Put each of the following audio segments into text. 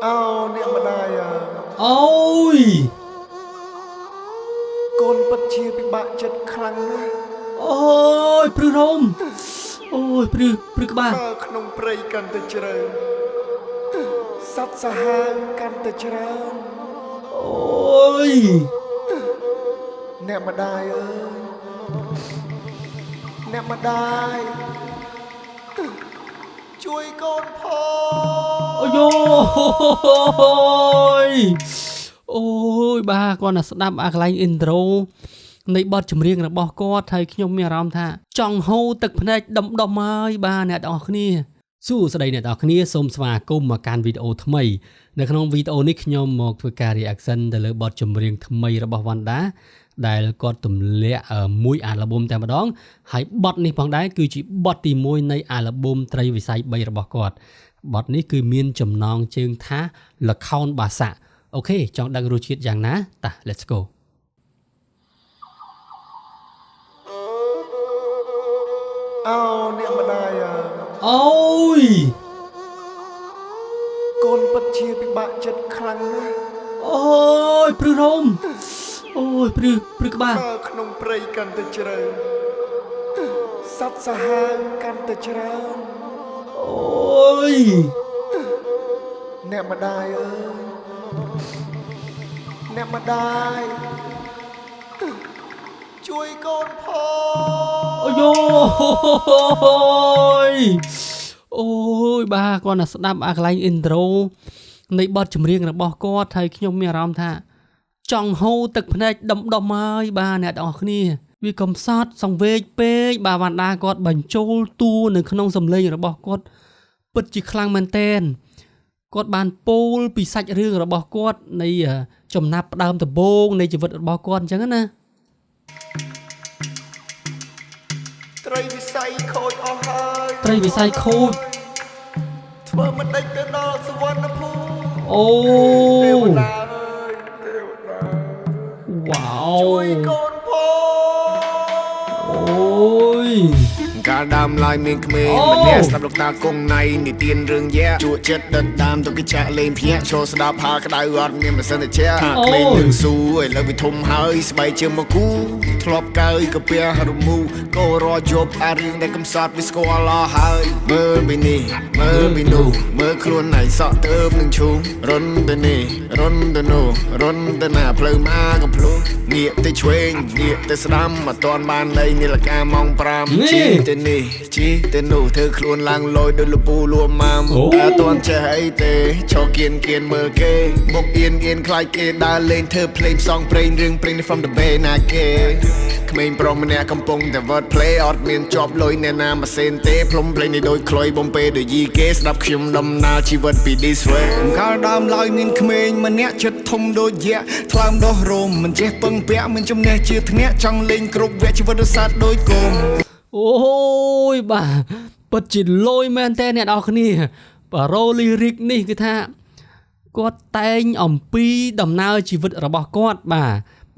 ao niệm mà đài à ôi con bất chia bị bạn chất khăn á ôi prư rôm ôi prư các bạn ởក្នុងព្រៃកាន់តែច្រើនសត្វសាហាវកាន់តែច្រើន ôi អ្នកម្ដាយអើយអ្នកម្ដាយជួយកូនផង ôi ôi ôi ba con là đáp à cái introในบทចម្រៀងរបស់គាត់ហើយខ្ញុំមានអារម្មណ៍ថាចង់ហូរទឹកភ្នែកដុំហើយបាទអ្នកទាំងអស់គ្នាសួស្តីអ្នកទាំងអស់គ្នាសូមស្វាគមន៍មកកាន់វីដេអូថ្មីនៅក្នុងវីដេអូនេះខ្ញុំមកធ្វើការ reaction ទៅលើបទចម្រៀងថ្មីរបស់វណ្ណដាដែលគាត់ទម្លាក់មួយអាល់ប៊ុមតែម្ដងហើយបទនេះផងដែរគឺជាបទទី1នៃអាល់ប៊ុមត្រីវិស័យ3របស់គាត់បទនេះគឺមានចំណងជើងថាលខោនបាសាក់អូខេចង់ដឹងរសជាតិយ៉ាងណាតោះ let's go ao niệm mà đài à ôi កូនពិតជាពិបាកចិត្តខ្លាំងណាស់ ôi prư rôm ôi prư các bạn នៅក្នុងព្រៃកាន់តែច្រើនសត្វសាហាវកាន់តែច្រើន ôi អ្នកម្ដាយអើយអ្នកម្ដាយជួយកូនផង ôi ôi ôi ba con là đáp à cái intro នៃបទចម្រៀងរបស់គាត់ហើយខ្ញុំមានអារម្មណ៍ថាចង់ហូរទឹកភ្នែកដុំហើយបាទអ្នកទាំងអស់គ្នាវាកំសត់សង្វេគពេកបាទវណ្ណដាគាត់បញ្ចូលតួនៅក្នុងសម្លេងរបស់គាត់ពិតជាខ្លាំងមែនទែនគាត់បានពោលពីសាច់រឿងរបស់គាត់នៃចំណាប់ផ្ដើមដំបូងនៃជីវិតរបស់គាត់អញ្ចឹងណា ត្រីវិស័យខូចអស់ហើយ ត្រីវិស័យខូច ធ្វើមិនដេចទៅដល់សវណ្ណភូមិ អូ ទេវតាអើយទេវតា វ៉ាវ ជួយកូនផង អូយ កាលដើមឡើយមានក្មេងម្នាក់ស្ដាប់លោកតាគង់ណៃនិទានរឿងយៈជក់ចិត្តដិតដាមទៅគេចាក់លេងភ្ញាក់ចូលស្ដាប់ហាក្តៅអត់មានម៉ាស៊ីនត្រជាក់ថាក្មេងនឹងស៊ូឥឡូវវាធំហើយស្បែកជាមកគូធ្លាប់កើយកាពះរមូក៏រយប់អារឿងដែលកំសត់វាស្គាល់អស់ហើយមើលពីនេះមើលពីនោះមើលខ្លួនណៃសក់ទៅនឹងឈូរុនទៅនេះរុនទៅនោះរុនទៅណាផ្លូវមកកំភ្លុះងាកទៅឆ្វេងងាកទៅស្ដាំអត់ទាន់បានលេងនាឡិកាម៉ោង5ជីទៅនេះជីទៅនោះធ្វើខ្លួនឡើងលយដោយលពូលួម៉ាំអត់ទាន់ចេះអីទេឈរគៀនមើលគេមុខអៀនខ្លាចគេដើរលេងធ្វើភ្លេងផ្សងព្រេងរឿងព្រេង from the bay ណាគេក្មេងប្រុសម្នាក់កំពុងតែ word play អត់មានជាប់លុយអ្នកណាម៉ាស៊ីនទេផ្លុំភ្លេងនេះដូចខ្លុយបំពេដូចយីគេស្ដាប់ខ្ញុំដំណើរជីវិតពី this way កាលដើមឡើយមានក្មេងម្នាក់ចិត្តធំដូចយៈថ្លើមដោះរោមមិនចេះពឹងពាក់មិនចំណេះជាធ្នាក់ចង់លេងគ្រប់វគ្គជីវិតរសាទដូចគោម អូយបាទពិតជាលយមែនតើអ្នកនរគ្នាបារ៉ូលីរិកនេះគឺថាគាត់តែងអំពីដំណើរជីវិតរបស់គាត់បាទ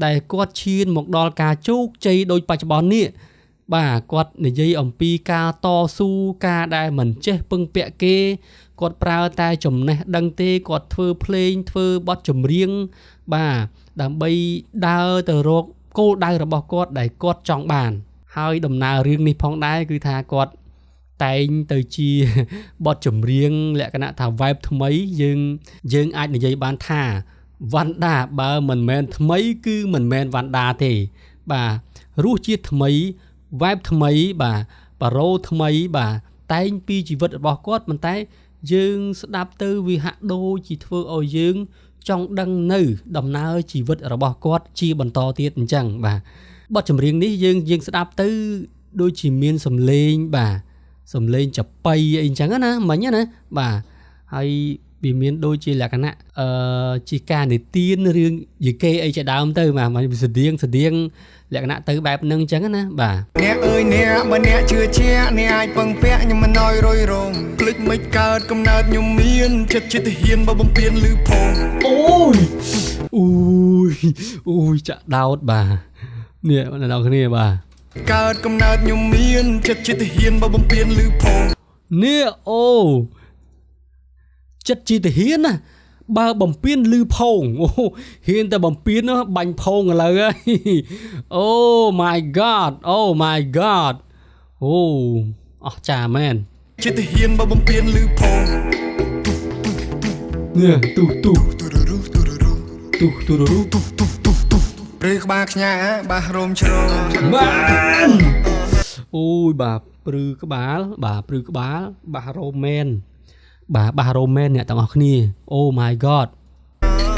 ដែលគាត់ឈានមកដល់ការជោគជ័យដូចបច្ចុប្បន្ននេះបាទគាត់និយាយអំពីការតស៊ូការដែលមិនចេះពឹងពាក់គេគាត់ប្រើតែចំណេះដឹងទេគាត់ធ្វើភ្លេងធ្វើបទចម្រៀងបាទដើម្បីដើរទៅរកគោលដៅរបស់គាត់ដែលគាត់ចង់បានហើយដំណើររឿងនេះផងដែរគឺថាគាត់តែងទៅជាបទចម្រៀងលក្ខណៈថា vibe ថ្មីយើងអាចនិយាយបានថាវណ្ណដាបើមិនមែនថ្មីគឺមិនមែនវណ្ណដាទេបាទរសជាតិថ្មី vibe ថ្មីបាទបារ៉ូថ្មីបាទតែងពីជីវិតរបស់គាត់ប៉ុន្តែយើងស្ដាប់ទៅវាហាក់ដូចជាធ្វើឲ្យយើងចង់ដឹងនៅដំណើរជីវិតរបស់គាត់ជាបន្តទៀតអញ្ចឹងបាទបទចម្រៀងនេះយើងស្ដាប់ទៅដូចជាមានសំឡេងបាទសំឡេងចប៉ីអីអញ្ចឹងណាមិញណាបាទហើយវាមានដូចជាលក្ខណៈជាការនិទានរឿងយីគេអីជាដើមទៅបាទស្តៀងលក្ខណៈទៅបែបហ្នឹងអញ្ចឹងណាបាទអ្នកអើយអ្នកបើអ្នកជឿជាក់អ្នកអាចពឹងពាក់ខ្ញុំមិនអោយរយរងភ្លេចមិនកើតកំណើតខ្ញុំមានចិត្តចិត្តហ៊ានបើបំពេញលឺផងអូយចាក់ដោតបាទនេះអ្នកនរគ្នាបាទកើតកំណើតខ្ញុំមានចិត្តចិត្តហ៊ានបើបំពេញលឺផង នេះអូចិត្តជាទាហានណា បើបំពេញលឺផងអូហ៊ានតែបំពេញបាញ់ផងឥឡូវហើយអូ my god អូ my god អូអស្ចារ្យមែន ចិត្តហ៊ានបើបំពេញលឺផង នេះទូទូ ទូររូទូររូ ទូទូរូ ព្រឺក្បាលខ្ញាបាសរោមជ្រង បានអូយបាទព្រឺក្បាលបាទព្រឺក្បាលបាសរ៉ូមែនបាទបាសរ៉ូមែនអ្នកទាំងអស់គ្នាអូ my god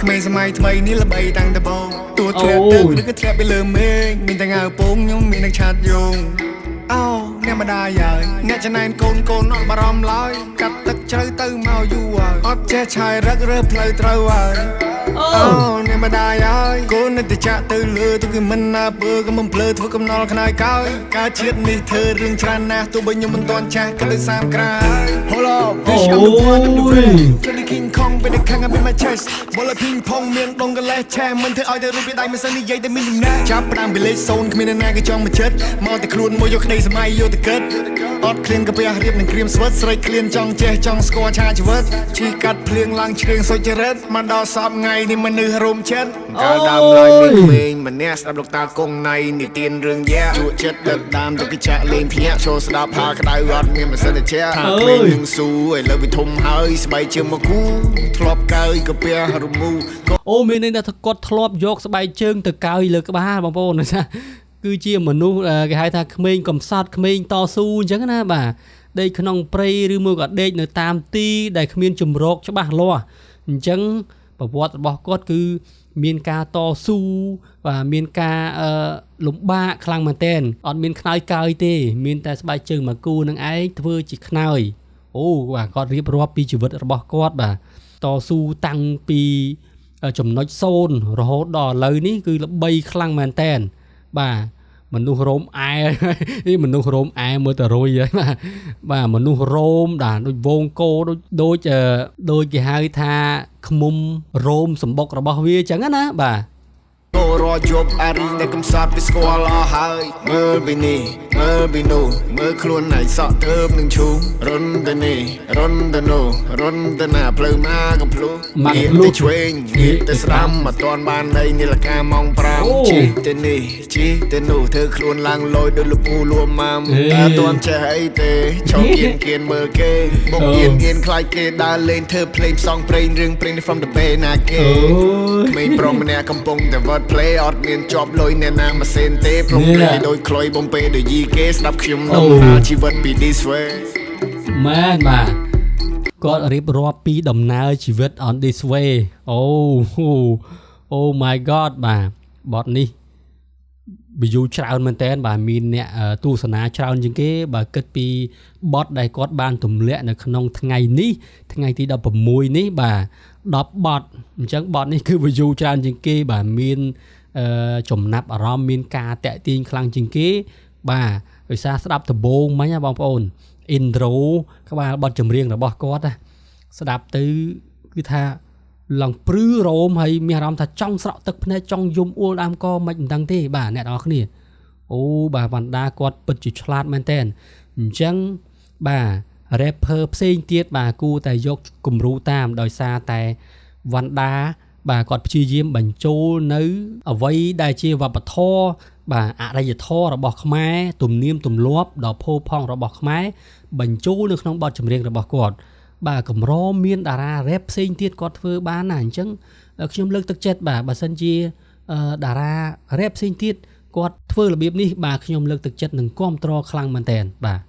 ក្មេងសម័យថ្មីនេះល្បីតាំងតបងទួធ្លាក់ទឹកឬក៏ធ្លាក់ពីលើមេឃមានតែងើពងខ្ញុំមាននឹងឆាតយងអូអ្នកម្ដាយហើយអ្នកចំណែនកូនកូនអត់បារម្ភឡើយកាត់ទឹកជ្រៅទៅមកយូរហើយអត់ចេះឆាយរឹករើផ្លូវត្រូវហើយអូអ្នកម្ដាយហើយកូននៅតែចាក់ទៅលើទៅគឺមិនណាពើក៏មិនភ្លើធ្វើកំណល់ខ្នើយកើយការជាតិនេះធ្វើរឿងច្រើនណាស់ទោះបីខ្ញុំមិនទាន់ចាស់ក៏ដូច30ក្រៅ Hold up អូយ Jelly King Kong ពេលតែខាងbên my chest បលពីងផងមានដងកលេសឆែមិនធ្វើឲ្យតែរូបពីដៃមិនសិននិយាយតែមានដំណើរចាប់ផ្ដើមពីលេខ0គ្មានអ្នកណាគេចង់មកចិត្តមកតែខ្លួនមួយយកក្តីសម័យយកទៅគិតអត់ឃ្លានកាពះរៀបនឹងក្រៀមស្វិតស្រេចឃ្លានចង់ចេះចង់ស្គាល់ឆាជីវិតជិះកាត់ភ្លៀងឡើងជ្រៀងសុចរិតមកដល់សពថ្ងៃនេះមនុស្សរោមចិត្ត កាលដើមឡើយមានក្មេងម្នាក់ស្ដាប់លោកតាគង់ណៃនិទានរឿងយ៉ាជក់ចិត្តដិតដាមទៅគេចាក់លេងភ្ញាក់ចូលស្ដាប់ហាក្តៅអត់មានម៉ាស៊ីនជាថាក្មេងនឹងស៊ូឥឡូវវាធំហើយស្បែកជើងមកគូធ្លាប់កើយកាពះរមូ អូមានន័យថាគាត់ធ្លាប់យកស្បែកជើងទៅកើយលើក្បាលបងប្អូនណាគឺជាមនុស្សគេហៅថាក្មេងកំសត់ក្មេងតស៊ូអញ្ចឹងណាបាទដេកក្នុងព្រៃឬមួយក៏ដេកនៅតាមទីដែលគ្មានជំរកច្បាស់លាស់អញ្ចឹងប្រវត្តិរបស់គាត់គឺមានការតស៊ូបាទមានការលំបាកខ្លាំងមែនទែនអត់មានខ្នើយកើយទេមានតែស្បែកជើងមកគូនឹងឯងធ្វើជាខ្នើយអូបាទគាត់រៀបរាប់ពីជីវិតរបស់គាត់បាទតស៊ូតាំងពីចំណុច0រហូតដល់ឥឡូវនេះគឺល្បីខ្លាំងមែនទែនបាទមនុស្សរោមអែមនុស្សរោមអែមើលទៅរុយហើយបាទមនុស្សរោមបាទដូចវងគោដូចគេហៅថាឃ្មុំរោមសម្បុករបស់វាអញ្ចឹងណាបាទ គោរយប់អារីដែលកំសត់ពីស្គាល់អស់ហើយមើលពីនេះមើលពីនោះមើលខ្លួនណៃសក់ធើបនឹងឈូរុនទៅនេះរុនទៅនោះរុនទៅណាផ្លូវមកកំភ្លុះងាកទៅឆ្វេងងាកទៅស្ដាំមកតាន់បាននៃនាឡិកាម៉ោង5ជិះទៅនេះជិះទៅនោះធ្វើខ្លួនឡើងលយដូចលពូលួមម៉ាំតែតាន់ចេះអីទេឈប់គៀនមើលគេបុកគៀនខ្លាចគេដើរលេងធ្វើភ្លេងផ្សងព្រេងរឿងព្រេង from the bay ណាគេក្មេងប្រុសម្នាក់កំពុងតែវត្តplay អត់មានជាប់លុយអ្នកណាម៉ាស៊ីនទេព្រមព្រៀងដូចខ្លុយបំពេដូចយីគេស្ដាប់ខ្ញុំដំណើរជីវិតពី this way មែនបាទគាត់រៀបរាប់ពីដំណើរជីវិត on this way អូ my god បាទបទនេះ view ច្រើនមែនតើបាទមានអ្នកទស្សនាច្រើនជាងគេបើគិតពីបទដែលគាត់បានទម្លាក់នៅក្នុងថ្ងៃនេះថ្ងៃទី16នេះបាទ10បទអញ្ចឹងបទនេះគឺ view ច្រើនជាងគេបាទមានចំណាប់អារម្មណ៍មានការតាក់ទាញខ្លាំងជាងគេបាទដោយសារស្ដាប់ដំបូងមិញណាបងប្អូន intro ក្បាលបទចម្រៀងរបស់គាត់ណាស្ដាប់ទៅគឺថាឡើងព្រឺរោមហើយមានអារម្មណ៍ថាចង់ស្រក់ទឹកភ្នែកចង់យំអួលដើមកមិនដឹងទេបាទអ្នកនរគ្នាអូបាទវណ្ណដាគាត់ពិតជាឆ្លាតមែនតើអញ្ចឹងបាទ rapper ផ្សេងទៀតបាទគួរតែយកគំរូតាមដោយសារតែវណ្ណដាបាទគាត់ព្យាយាមបញ្ចូលនៅអ្វីដែលជាវប្បធម៌បាទអរិយធម៌របស់ខ្មែរទំនៀមទម្លាប់ដ៏ផូរផង់របស់ខ្មែរបញ្ចូលនៅក្នុងបទចម្រៀងរបស់គាត់បាទកម្រមានតារា rap ផ្សេងទៀតគាត់ធ្វើបានណាអញ្ចឹងខ្ញុំលើកទឹកចិត្តបាទបើសិនជាតារា rap ផ្សេងទៀតគាត់ធ្វើរបៀបនេះបាទខ្ញុំលើកទឹកចិត្តនិងគាំទ្រខ្លាំងមែនតើបាទ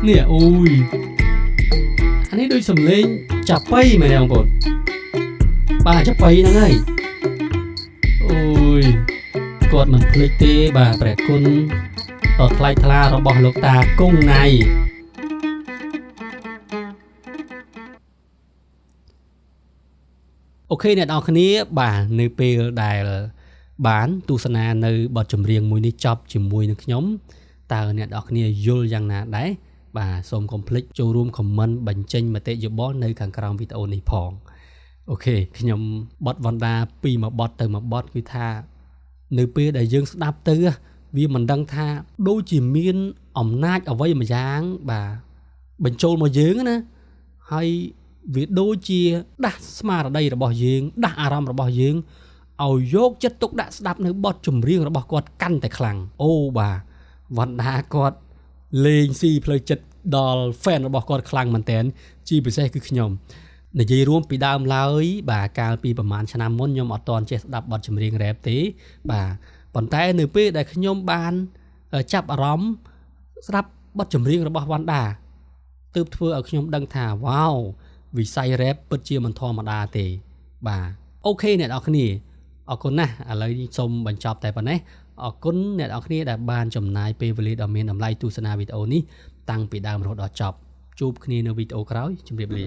នេះអូយអានេះដូចសំឡេងចាប៉ីមែនទេបងប្អូនបាទចាប៉ីហ្នឹងហើយអូយគាត់មិនភ្លេចទេបាទព្រះគុណដ៏ថ្លៃថ្លារបស់លោកតាគង់ណៃអូខេអ្នកនរគ្នាបាទនៅពេលដែលបានទស្សនានៅបទចម្រៀងមួយនេះចប់ជាមួយនឹងខ្ញុំតើអ្នកនរគ្នាយល់យ៉ាងណាដែរបាទសូមកុំភ្លេចចូលរួម comment បញ្ចេញមតិយោបល់នៅខាងក្រោមវីដេអូនេះផងអូខេខ្ញុំបទវណ្ណដាពីមួយបទទៅមួយបទគឺថានៅពេលដែលយើងស្ដាប់ទៅវាមិនដឹងថាដូចជាមានអំណាចអ្វីមួយយ៉ាងបាទ បញ្ចូលមកយើងណាហើយវាដូចជាដាស់ស្មារតីរបស់យើងដាស់អារម្មណ៍របស់យើងឲ្យយកចិត្តទុកដាក់ស្ដាប់នៅបទចម្រៀងរបស់គាត់កាន់តែខ្លាំងអូបាទវណ្ដាគាត់លេងស៊ីផ្លូវចិត្តដល់ fan របស់គាត់ខ្លាំងមែនតើជាពិសេសគឺខ្ញុំនិយាយរួមពីដើមឡើយបាទកាលពីប្រហែលឆ្នាំមុនខ្ញុំអត់ទាន់ចេះស្ដាប់បទចម្រៀង rap ទេបាទប៉ុន្តែនៅពេលដែលខ្ញុំបានចាប់អារម្មណ៍ស្ដាប់បទចម្រៀងរបស់វណ្ដាទើបធ្វើឲ្យខ្ញុំដឹងថាវ៉ាវវិស័យ rap ពិតជាមិនធម្មតាទេបាទអូខេអ្នកនរគ្នាអរគុណណាស់ឥឡូវនេះសូមបញ្ចប់តែប៉ុណ្ណេះអរគុណអ្នកនរគ្នាដែលបានចំណាយពេលវេលាដ៏មានតម្លៃទស្សនាវីដេអូនេះតាំងពីដើមរហូតដល់ចប់ជួបគ្នានៅវីដេអូក្រោយជម្រាបលា